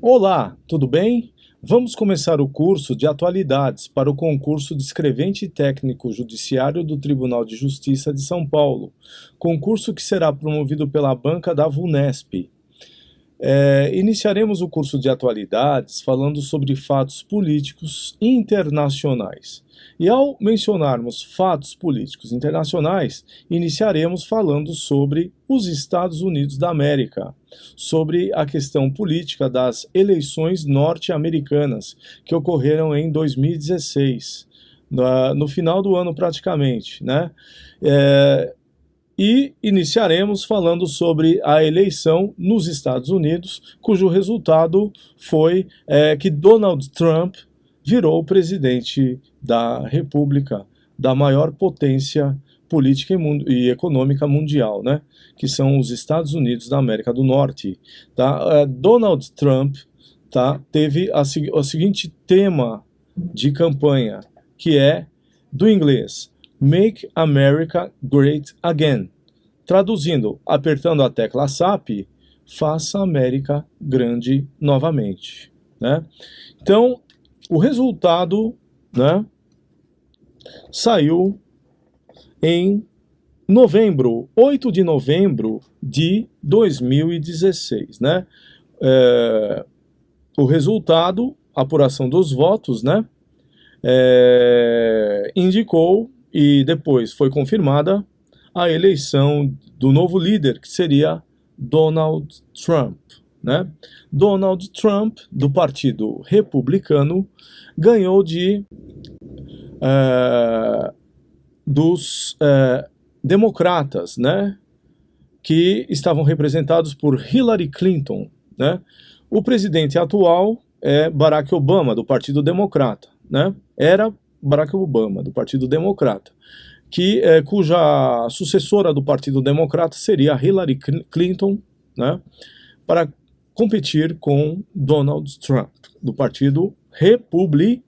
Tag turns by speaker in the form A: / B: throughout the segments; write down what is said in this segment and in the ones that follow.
A: Olá, tudo bem? Vamos começar o curso de atualidades para o concurso de escrevente técnico judiciário do Tribunal de Justiça de São Paulo, concurso que será promovido pela banca da VUNESP. Iniciaremos o curso de atualidades falando sobre fatos políticos internacionais. E ao mencionarmos fatos políticos internacionais, iniciaremos falando sobre os Estados Unidos da América, sobre a questão política das eleições norte-americanas que ocorreram em 2016, no final do ano praticamente, né? E iniciaremos falando sobre a eleição nos Estados Unidos, cujo resultado foi que Donald Trump virou presidente da República, da maior potência política e econômica mundial, né? Que são os Estados Unidos da América do Norte. Tá? Donald Trump, tá? Teve o seguinte tema de campanha, que é do inglês: Make America Great Again. Traduzindo, apertando a tecla SAP, faça a América grande novamente, né? Então, o resultado, né, saiu em novembro, 8 de novembro de 2016, né? O resultado, a apuração dos votos, né, indicou e depois foi confirmada a eleição do novo líder, que seria Donald Trump, né? Donald Trump, do Partido Republicano, ganhou dos democratas, né, que estavam representados por Hillary Clinton, né? O presidente atual é Barack Obama, do Partido Democrata, né? Era Barack Obama, do Partido Democrata, cuja sucessora do Partido Democrata seria Hillary Clinton, né, para competir com Donald Trump, do Partido Republicano,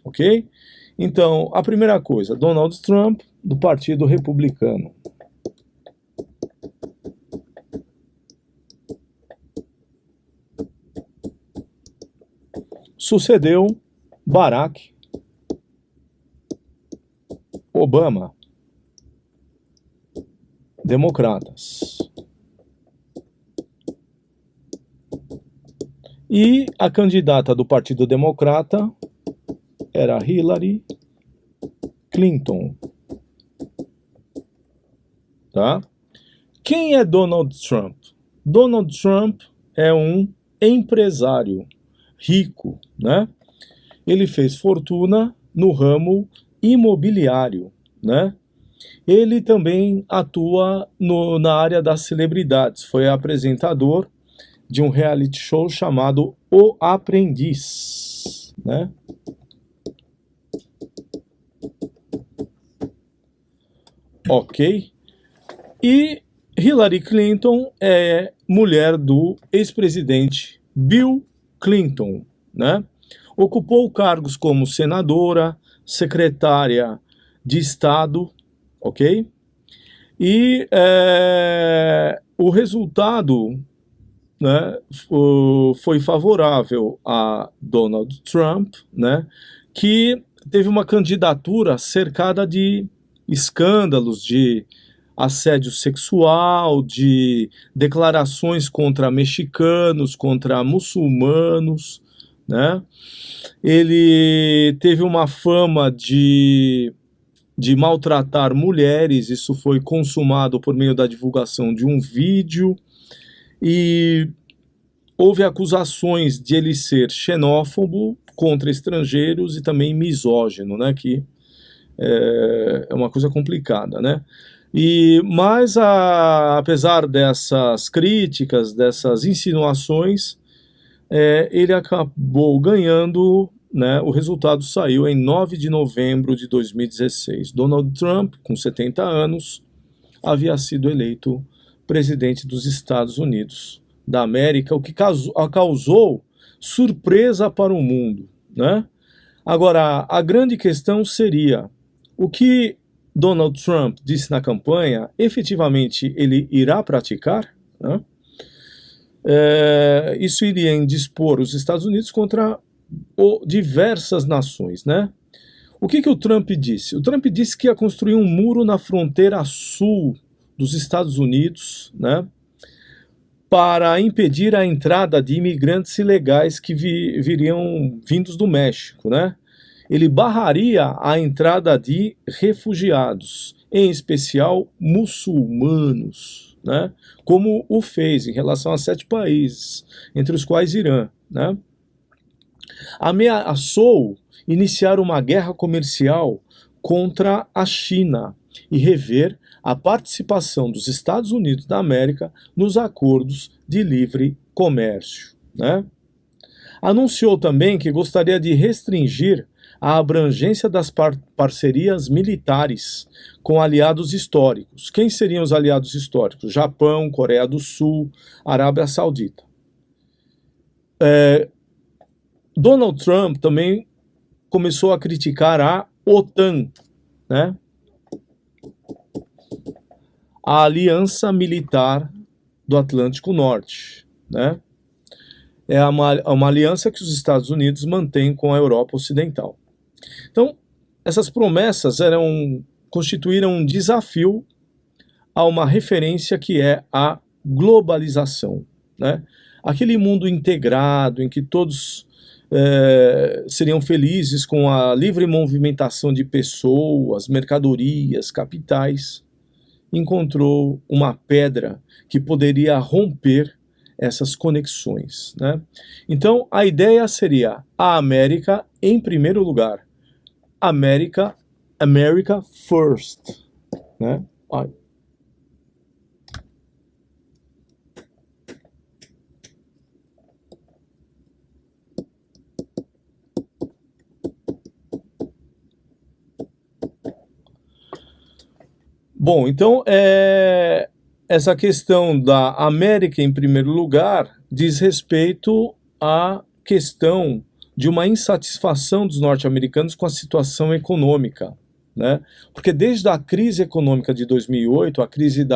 A: ok? Então, a primeira coisa, Donald Trump, do Partido Republicano. Sucedeu Barack Obama, democratas. E a candidata do Partido Democrata era Hillary Clinton. Tá? Quem é Donald Trump? Donald Trump é um empresário rico, né? Ele fez fortuna no ramo imobiliário, né? Ele também atua na área das celebridades. Foi apresentador de um reality show chamado O Aprendiz, né? Ok? E Hillary Clinton é mulher do ex-presidente Bill Clinton, né? Ocupou cargos como senadora, secretária de Estado, ok? E o resultado, né, foi favorável a Donald Trump, né, que teve uma candidatura cercada de escândalos, de assédio sexual, de declarações contra mexicanos, contra muçulmanos, né? Ele teve uma fama de maltratar mulheres, isso foi consumado por meio da divulgação de um vídeo, e houve acusações de ele ser xenófobo contra estrangeiros e também misógino, né, que é uma coisa complicada, né? Mas apesar dessas críticas, dessas insinuações, ele acabou ganhando, né? O resultado saiu em 9 de novembro de 2016. Donald Trump, com 70 anos, havia sido eleito presidente dos Estados Unidos da América, o que causou surpresa para o mundo, né? Agora, a grande questão seria: o que Donald Trump disse na campanha, efetivamente ele irá praticar, né? isso iria indispor os Estados Unidos contra diversas nações, né? O que o Trump disse? O Trump disse que ia construir um muro na fronteira sul dos Estados Unidos, né, para impedir a entrada de imigrantes ilegais que viriam vindos do México, né? Ele barraria a entrada de refugiados, em especial muçulmanos, né? Como o fez em relação a 7 países, entre os quais Irã, né? Ameaçou iniciar uma guerra comercial contra a China e rever a participação dos Estados Unidos da América nos acordos de livre comércio, né? Anunciou também que gostaria de restringir a abrangência das parcerias militares com aliados históricos. Quem seriam os aliados históricos? Japão, Coreia do Sul, Arábia Saudita. Donald Trump também começou a criticar a OTAN, né? A Aliança Militar do Atlântico Norte, né? É uma aliança que os Estados Unidos mantêm com a Europa Ocidental. Então, essas promessas constituíram um desafio a uma referência que é a globalização, né? Aquele mundo integrado em que todos seriam felizes com a livre movimentação de pessoas, mercadorias, capitais, encontrou uma pedra que poderia romper essas conexões, né? Então, a ideia seria a América em primeiro lugar. America first, né? Bom, então, essa questão da América em primeiro lugar diz respeito à questão de uma insatisfação dos norte-americanos com a situação econômica, né? Porque desde a crise econômica de 2008, a crise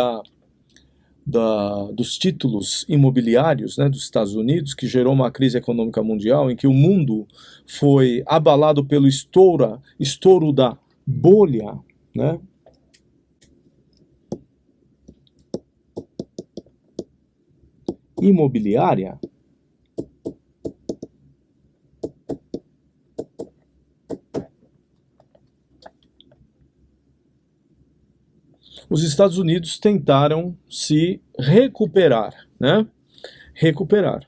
A: dos títulos imobiliários, né, dos Estados Unidos, que gerou uma crise econômica mundial, em que o mundo foi abalado pelo estouro da bolha, né? Imobiliária. Os Estados Unidos tentaram se recuperar, né? Recuperar.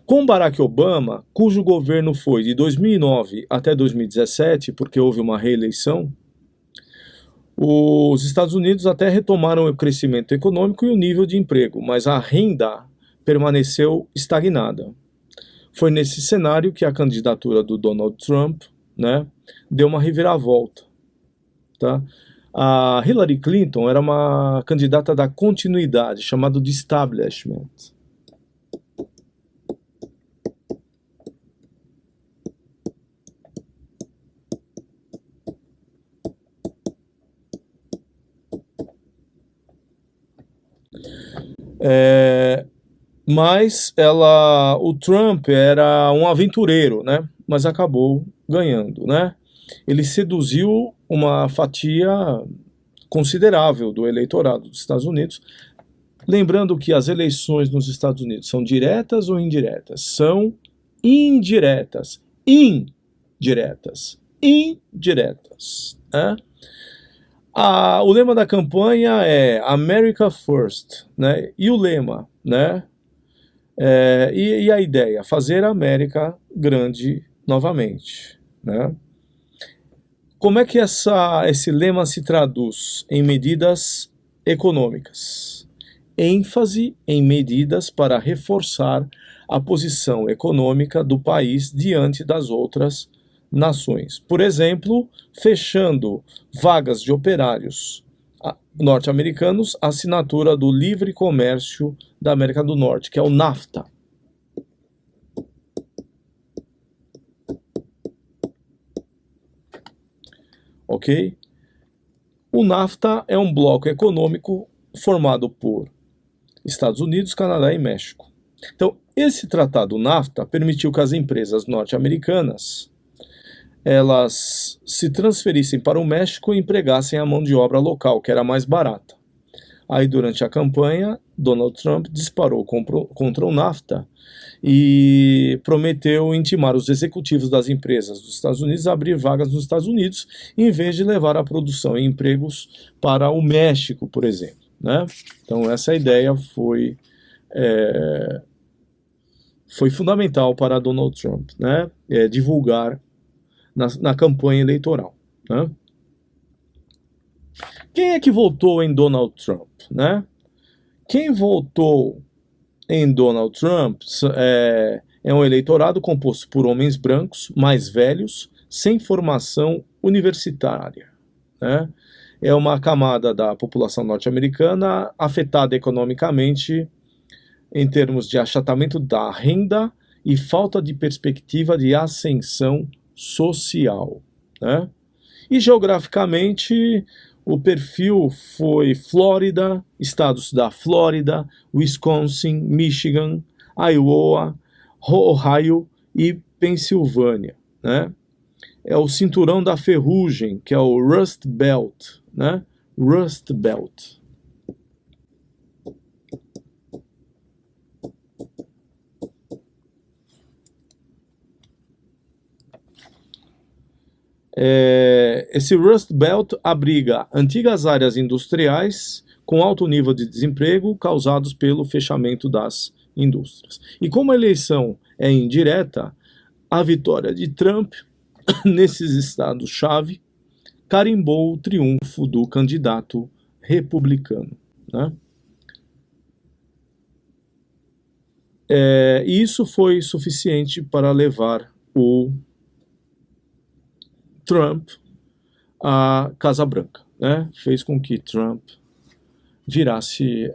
A: Com Barack Obama, cujo governo foi de 2009 até 2017, porque houve uma reeleição, os Estados Unidos até retomaram o crescimento econômico e o nível de emprego, mas a renda permaneceu estagnada. Foi nesse cenário que a candidatura do Donald Trump, né, deu uma reviravolta, tá? A Hillary Clinton era uma candidata da continuidade, chamada de establishment. Mas o Trump era um aventureiro, né? Mas acabou ganhando, né? Ele seduziu uma fatia considerável do eleitorado dos Estados Unidos. Lembrando que as eleições nos Estados Unidos são diretas ou indiretas? São indiretas. Indiretas. Né? O lema da campanha é America First, né? E o lema, né? E a ideia? Fazer a América grande novamente, né? Como é que esse lema se traduz em medidas econômicas? ênfase em medidas para reforçar a posição econômica do país diante das outras nações. Por exemplo, fechando vagas de operários norte-americanos, a assinatura do Livre Comércio da América do Norte, que é o NAFTA. Ok? O NAFTA é um bloco econômico formado por Estados Unidos, Canadá e México. Então, esse tratado NAFTA permitiu que as empresas norte-americanas elas se transferissem para o México e empregassem a mão de obra local, que era mais barata. Aí, durante a campanha, Donald Trump disparou contra o NAFTA e prometeu intimar os executivos das empresas dos Estados Unidos a abrir vagas nos Estados Unidos, em vez de levar a produção e empregos para o México, por exemplo, né? Então, essa ideia foi fundamental para Donald Trump, né? Divulgar na campanha eleitoral, né? Quem é que votou em Donald Trump, né? Quem votou em Donald Trump é um eleitorado composto por homens brancos, mais velhos, sem formação universitária, né? É uma camada da população norte-americana afetada economicamente em termos de achatamento da renda e falta de perspectiva de ascensão social, né? E geograficamente, o perfil foi Flórida, estados da Flórida, Wisconsin, Michigan, Iowa, Ohio e Pensilvânia, né? É o cinturão da ferrugem, que é o Rust Belt, né? Rust Belt. Esse Rust Belt abriga antigas áreas industriais com alto nível de desemprego causados pelo fechamento das indústrias. E como a eleição é indireta, a vitória de Trump nesses estados-chave carimbou o triunfo do candidato republicano, né? E isso foi suficiente para levar o Trump à Casa Branca, né? Fez com que Trump virasse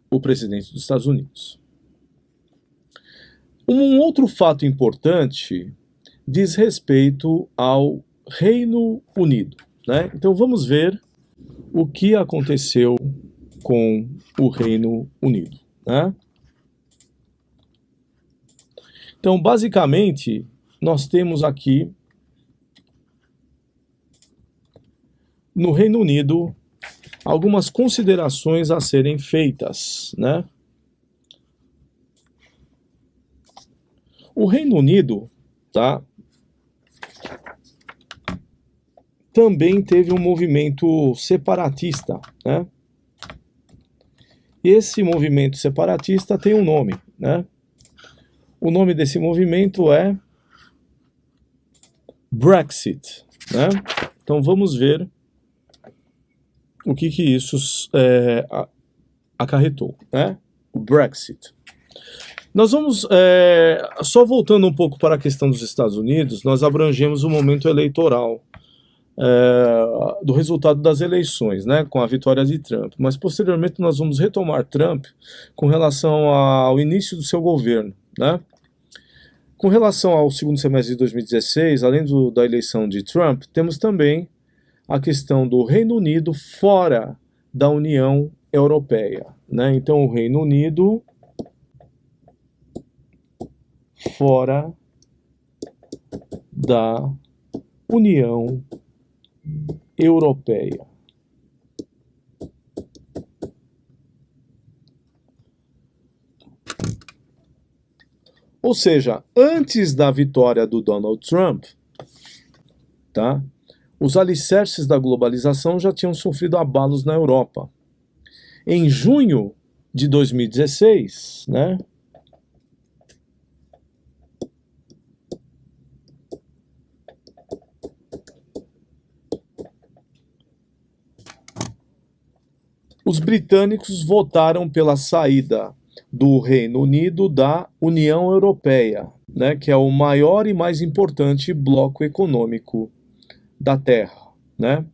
A: o presidente dos Estados Unidos. Um outro fato importante diz respeito ao Reino Unido, né? Então vamos ver o que aconteceu com o Reino Unido, né? Então, basicamente, nós temos aqui no Reino Unido algumas considerações a serem feitas, né? O Reino Unido, tá, também teve um movimento separatista, né? E esse movimento separatista tem um nome, né? O nome desse movimento é Brexit, né? Então vamos ver o que isso acarretou, né? O Brexit. Nós vamos, só voltando um pouco para a questão dos Estados Unidos, nós abrangemos o momento eleitoral do resultado das eleições, né, com a vitória de Trump. Mas posteriormente nós vamos retomar Trump com relação ao início do seu governo, né? Com relação ao segundo semestre de 2016, além da eleição de Trump, temos também a questão do Reino Unido fora da União Europeia, né? Então, o Reino Unido fora da União Europeia. Ou seja, antes da vitória do Donald Trump, tá, os alicerces da globalização já tinham sofrido abalos na Europa. Em junho de 2016, né, os britânicos votaram pela saída do Reino Unido da União Europeia, né, que é o maior e mais importante bloco econômico da Terra, né?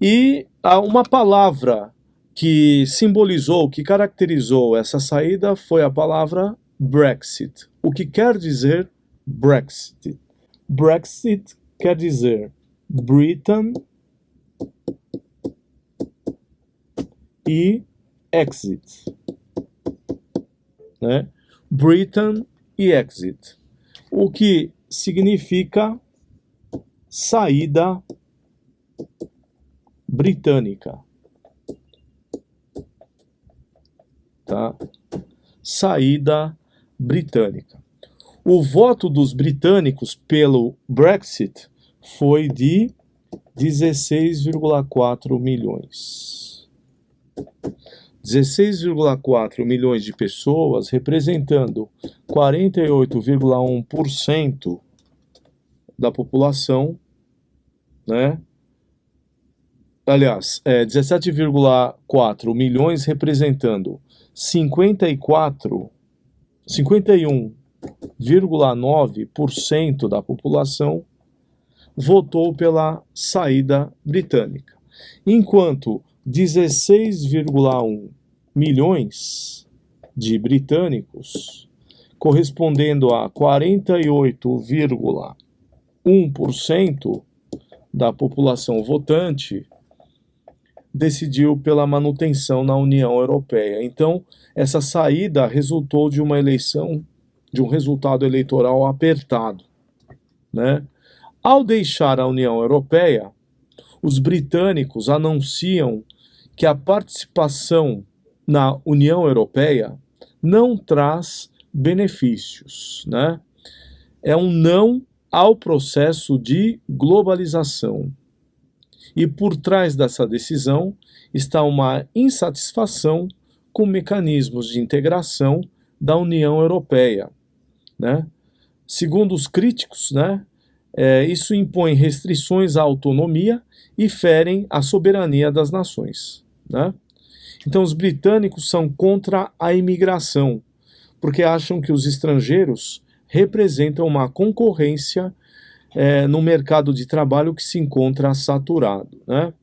A: E há uma palavra que simbolizou, que caracterizou essa saída foi a palavra Brexit. O que quer dizer Brexit? Brexit quer dizer Britain e exit, né? Britain e exit, o que significa saída britânica, tá? Saída britânica. O voto dos britânicos pelo Brexit foi de 16,4 milhões. 16,4 milhões de pessoas, representando 48,1% da população, né? Aliás, 17,4 milhões representando 51,9% da população votou pela saída britânica, enquanto 16,1 milhões de britânicos, correspondendo a 48,1% da população votante, decidiu pela manutenção na União Europeia. Então, essa saída resultou de uma eleição, de um resultado eleitoral apertado, né? Ao deixar a União Europeia, os britânicos anunciam que a participação na União Europeia não traz benefícios, né? É um não ao processo de globalização. E por trás dessa decisão está uma insatisfação com mecanismos de integração da União Europeia, né? Segundo os críticos, né, isso impõe restrições à autonomia e ferem a soberania das nações, né? Então os britânicos são contra a imigração, porque acham que os estrangeiros representam uma concorrência no mercado de trabalho que se encontra saturado, né?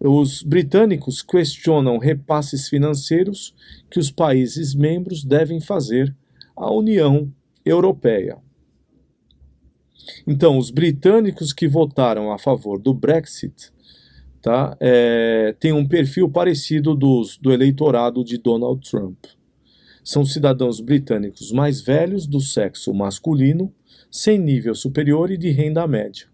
A: Os britânicos questionam repasses financeiros que os países membros devem fazer à União Europeia. Então, os britânicos que votaram a favor do Brexit, tá, têm um perfil parecido do eleitorado de Donald Trump. São cidadãos britânicos mais velhos, do sexo masculino, sem nível superior e de renda média.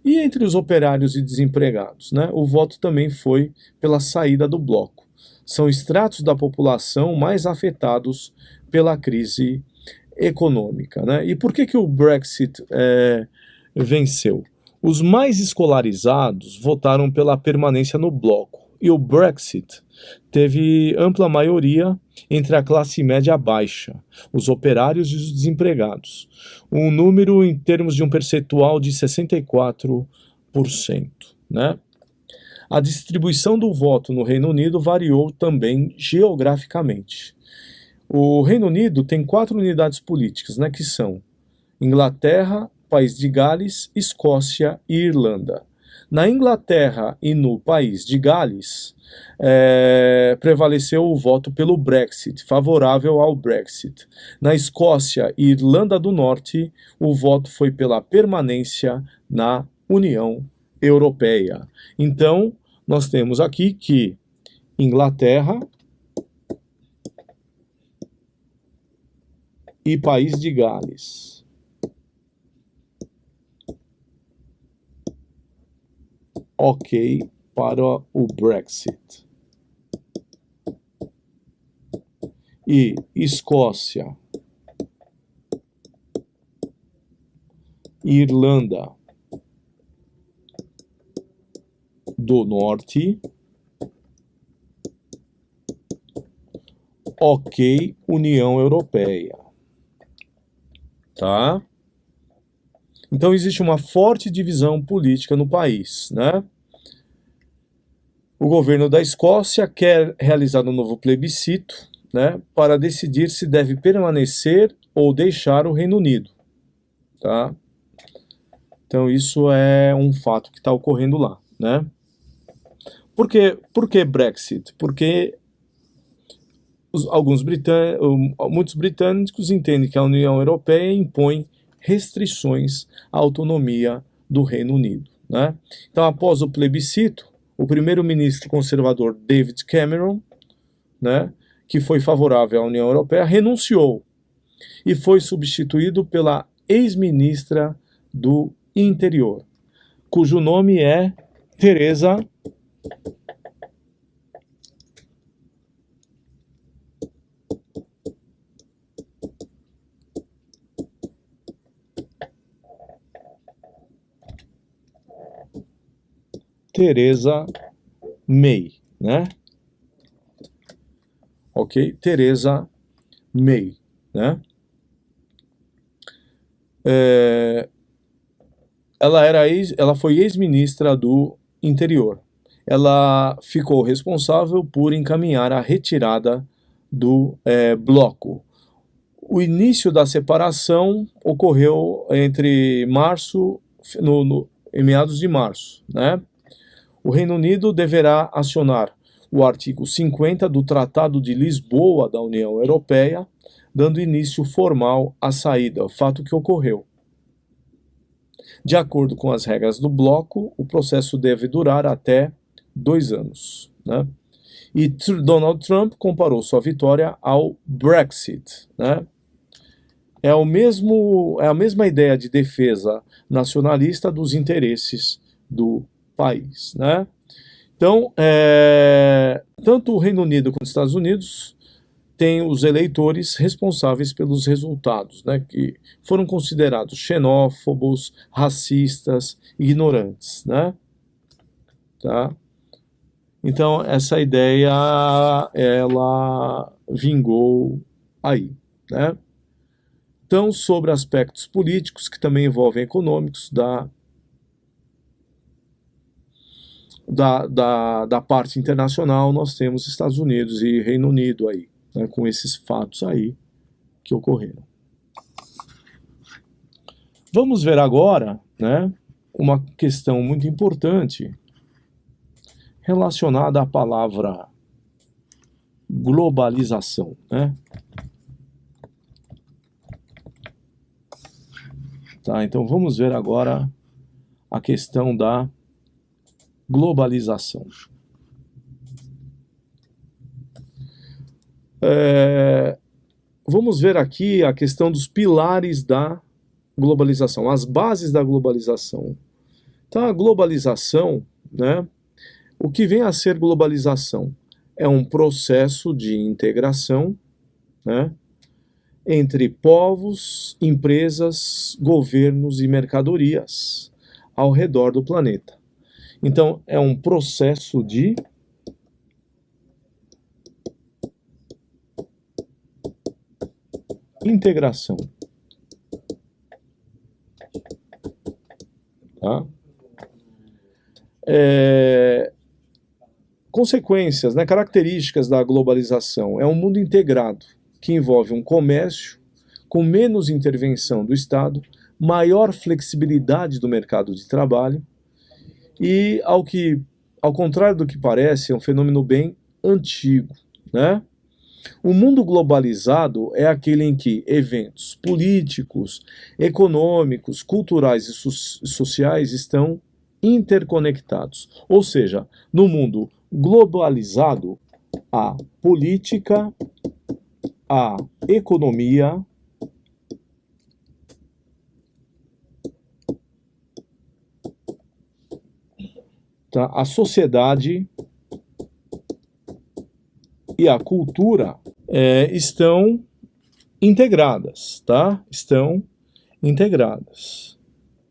A: E entre os operários e desempregados, né, o voto também foi pela saída do bloco. São estratos da população mais afetados pela crise econômica, né? E por que o Brexit venceu? Os mais escolarizados votaram pela permanência no bloco, e o Brexit teve ampla maioria entre a classe média baixa, os operários e os desempregados, um número em termos de um percentual de 64%, né? A distribuição do voto no Reino Unido variou também geograficamente. O Reino Unido tem 4 unidades políticas, né, que são Inglaterra, País de Gales, Escócia e Irlanda. Na Inglaterra e no País de Gales, prevaleceu o voto pelo Brexit, favorável ao Brexit. Na Escócia e Irlanda do Norte, o voto foi pela permanência na União Europeia. Então, nós temos aqui que Inglaterra e País de Gales ok para o Brexit. E Escócia e Irlanda do Norte, ok, União Europeia. Tá? Então existe uma forte divisão política no país, né? O governo da Escócia quer realizar um novo plebiscito, né, para decidir se deve permanecer ou deixar o Reino Unido, tá? Então isso é um fato que está ocorrendo lá, né? Por que Brexit? Porque muitos britânicos entendem que a União Europeia impõe restrições à autonomia do Reino Unido, né? Então, após o plebiscito, o primeiro-ministro conservador David Cameron né, que foi favorável à União Europeia, renunciou e foi substituído pela ex-ministra do Interior, cujo nome é Theresa May, né? Ok? Theresa May, né? Ela foi ex-ministra do Interior. Ela ficou responsável por encaminhar a retirada do bloco. O início da separação ocorreu entre março, em meados de março, né? O Reino Unido deverá acionar o artigo 50 do Tratado de Lisboa da União Europeia, dando início formal à saída, fato que ocorreu. De acordo com as regras do bloco, o processo deve durar até 2 anos, né? E Donald Trump comparou sua vitória ao Brexit, né? É a mesma ideia de defesa nacionalista dos interesses do país, né? Então, tanto o Reino Unido quanto os Estados Unidos têm os eleitores responsáveis pelos resultados, né, que foram considerados xenófobos, racistas, ignorantes, né? Tá? Então, essa ideia, ela vingou aí, né? Então, sobre aspectos políticos, que também envolvem econômicos, da parte internacional, nós temos Estados Unidos e Reino Unido aí, né, com esses fatos aí que ocorreram. Vamos ver agora, né, uma questão muito importante relacionada à palavra globalização, né? Tá, então vamos ver agora a questão da globalização. Vamos ver aqui a questão dos pilares da globalização, as bases da globalização. Então, a globalização, né, o que vem a ser globalização? É um processo de integração, né, entre povos, empresas, governos e mercadorias ao redor do planeta. Então, é um processo de integração. Tá? Consequências, né, características da globalização. É um mundo integrado, que envolve um comércio com menos intervenção do Estado, maior flexibilidade do mercado de trabalho e, ao contrário do que parece, é um fenômeno bem antigo, né? O mundo globalizado é aquele em que eventos políticos, econômicos, culturais e sociais estão interconectados. Ou seja, no mundo globalizado, a política, a economia, tá, a sociedade e a cultura estão integradas, tá? Estão integradas,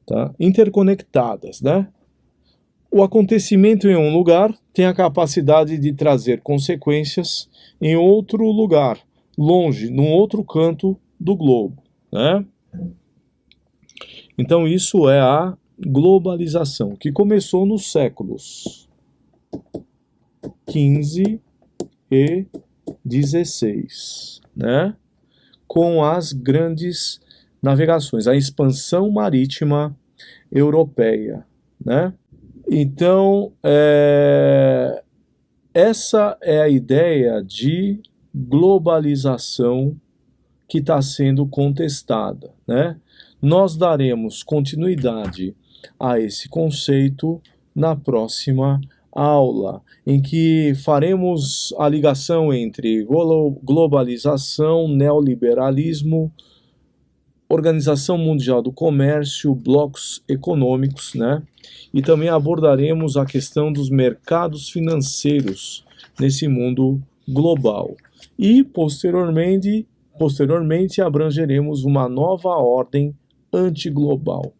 A: tá? Interconectadas, né? O acontecimento em um lugar tem a capacidade de trazer consequências em outro lugar, longe, num outro canto do globo, né? Então isso é a globalização, que começou nos séculos XV e XVI, né? Com as grandes navegações, a expansão marítima europeia, né? Então, essa é a ideia de globalização que está sendo contestada, né? Nós daremos continuidade a esse conceito na próxima aula em que faremos a ligação entre globalização, neoliberalismo, Organização Mundial do Comércio, blocos econômicos, né? E também abordaremos a questão dos mercados financeiros nesse mundo global. E, posteriormente abrangeremos uma nova ordem antiglobal.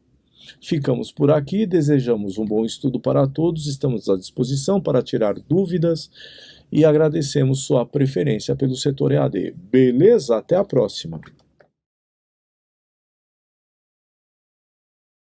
A: Ficamos por aqui, desejamos um bom estudo para todos, estamos à disposição para tirar dúvidas e agradecemos sua preferência pelo setor EAD. Beleza? Até a próxima!